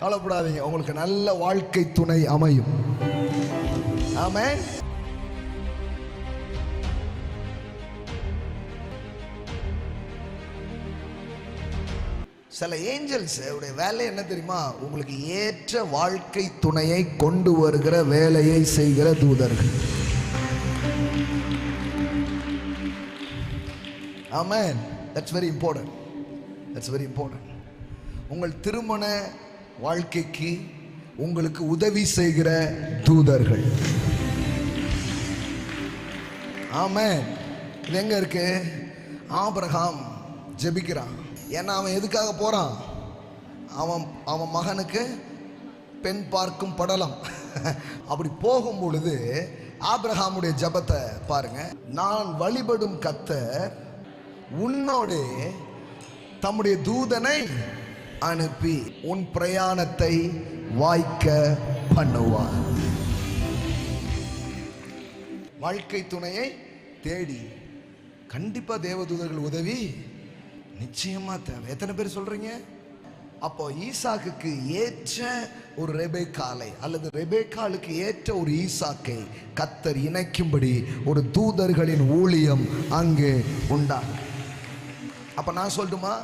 கவலைப்படாதீங்க, உங்களுக்கு நல்ல வாழ்க்கை துணை அமையும். ஆமென். சில ஏஞ்சல்ஸ் உடைய வேலை என்ன தெரியுமா? உங்களுக்கு ஏற்ற வாழ்க்கை துணையை கொண்டு வருகிற வேலையை செய்கிற தூதர்கள். ஆமென். That's very important. That's very important. உங்கள் திருமண வாழ்க்கைக்கு உங்களுக்கு உதவி செய்கிற தூதர்கள். ஆமென். இது எங்க இருக்கு? ஆபிரகாம் ஜெபிக்கிறான். ஏன்னா அவன் எதுக்காக போறான்? அவன் மகனுக்கு பெண் பார்க்கும் படலம். அப்படி போகும் பொழுது ஆபிரகாமுடைய ஜெபத்தை பாருங்க. நான் வழிபடும் கர்த்தர் உன்னோடு தம்முடைய தூதனை அனுப்பி உன் பிரயாணத்தை வாய்க்க பண்ணுவார். வாழ்க்கை துணையை தேடி கண்டிப்பா தேவதூதர்கள் உதவி நிச்சயமா தேவை. எத்தனை பேர் சொல்றீங்க? அப்போ ஈசாக்குக்கு ஏற்ற ஒரு ரெபேக்காலை அல்லது ரெபேக்காலுக்கு ஏற்ற ஒரு ஈசாக்கை கர்த்தர் இணைக்கும்படி ஒரு தூதர்களின் ஊழியம் அங்கே உண்டாகும். அப்ப நான் சொல்லட்டுமா?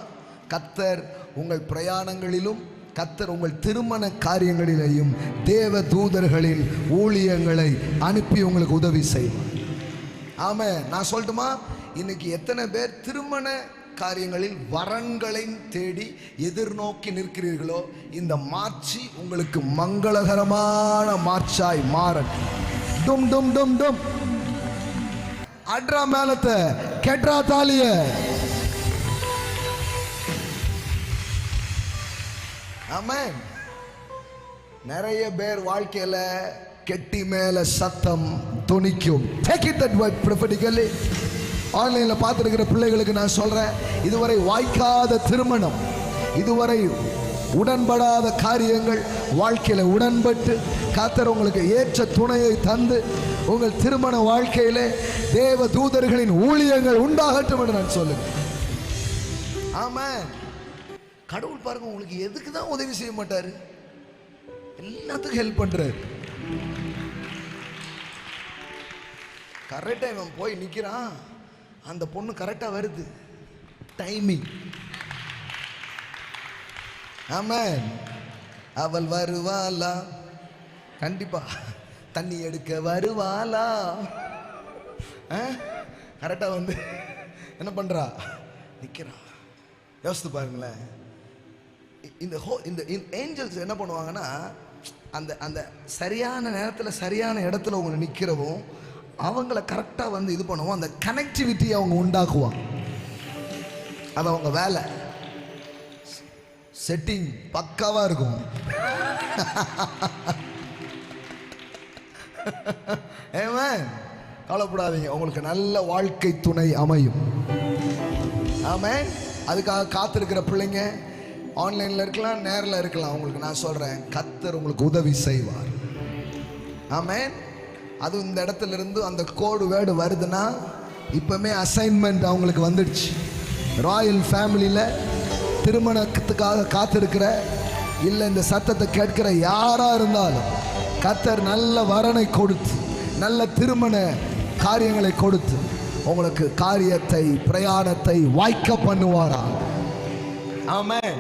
கர்த்தர் உங்கள் பிரயாணங்களிலும் கர்த்தர் உங்கள் திருமண காரியங்களிலேயும் தேவ தூதர்களின் ஊழியங்களை அனுப்பி உங்களுக்கு உதவி செய்வார். ஆமென். நான் சொல்லட்டுமா? இன்னைக்கு எத்தனை பேர் திருமண காரியங்களில் வரன்களை தேடி எதிர்நோக்கி நிற்கிறீர்களோ, இந்த மார்ச்சி உங்களுக்கு மங்களகரமான மார்ச்சாய் மாறட்டும். டும் டும் டும் டும். அட்ரா மேலத்தை கெட்ரா தாலிய. ஆமென். நிறைய பேர் வாழ்க்கையில கெட்டி மேல சத்தம் துணிக்கும். Take it that word prophetically. ஆன்லைன்ல பார்த்துருக்கிற பிள்ளைகளுக்கு நான் சொல்றேன், இதுவரை வாய்க்காத திருமணம், இதுவரை உடன்படாத காரியங்கள் வாழ்க்கையில உடன்பட்டு கர்த்தர் உங்களுக்கு ஏற்ற துணையை தந்து உங்கள் திருமண வாழ்க்கையில தேவ தூதர்களின் ஊழியங்கள் உண்டாகட்டும் என்று நான் சொல்லுவேன். ஆமென். கடவுள் பாருங்க, உங்களுக்கு எதுக்கு தான் உதவி செய்ய மாட்டாரு? எல்லாத்துக்கும் ஹெல்ப் பண்றாரு. கரெக்டா இவன் போய் நிக்கிறான், அந்த பொண்ணு கரெக்டா வருது. டைமிங். ஆமென். அவள் வருவாளா? கண்டிப்பா. தண்ணி எடுக்க வருவாளா? கரெக்டா வந்து என்ன பண்றா? நிக்கிறா. யோசித்து பாருங்களேன். இந்த ஏஞ்சல்ஸ் என்ன பண்ணுவாங்கன்னா, அந்த அந்த சரியான நேரத்தில் சரியான இடத்துல அவங்க நிற்கிறவும் அவங்கள கரெக்டாக வந்து இது பண்ணுவோம். அந்த கனெக்டிவிட்டி அவங்க உண்டாக்குவாங்க. அது அவங்க வேலை. செட்டிங் பக்காவா இருக்கும். ஆமென். கவலைப்படாதீங்க, உங்களுக்கு நல்ல வாழ்க்கை துணை அமையும். ஆமென். அதுக்காக காத்திருக்கிற பிள்ளைங்க ஆன்லைன்ல இருக்கலாம், நேரில் இருக்கலாம். உங்களுக்கு நான் சொல்றேன், கர்த்தர் உங்களுக்கு உதவி செய்வார். ஆமென். அது இந்த இடத்துல இருந்து அந்த கோடு வேர்டு வருதுன்னா இப்பவுமே அசைன்மெண்ட் அவங்களுக்கு வந்துடுச்சு. ராயல் ஃபேமிலியில திருமணத்துக்காக காத்திருக்கிற இல்லை இந்த சத்தத்தை கேட்கிற யாரா இருந்தாலும் கர்த்தர் நல்ல வரனை கொடுத்து நல்ல திருமண காரியங்களை கொடுத்து உங்களுக்கு காரியத்தை பிரயாணத்தை வாய்க்க பண்ணுவாரா. ஆமென்.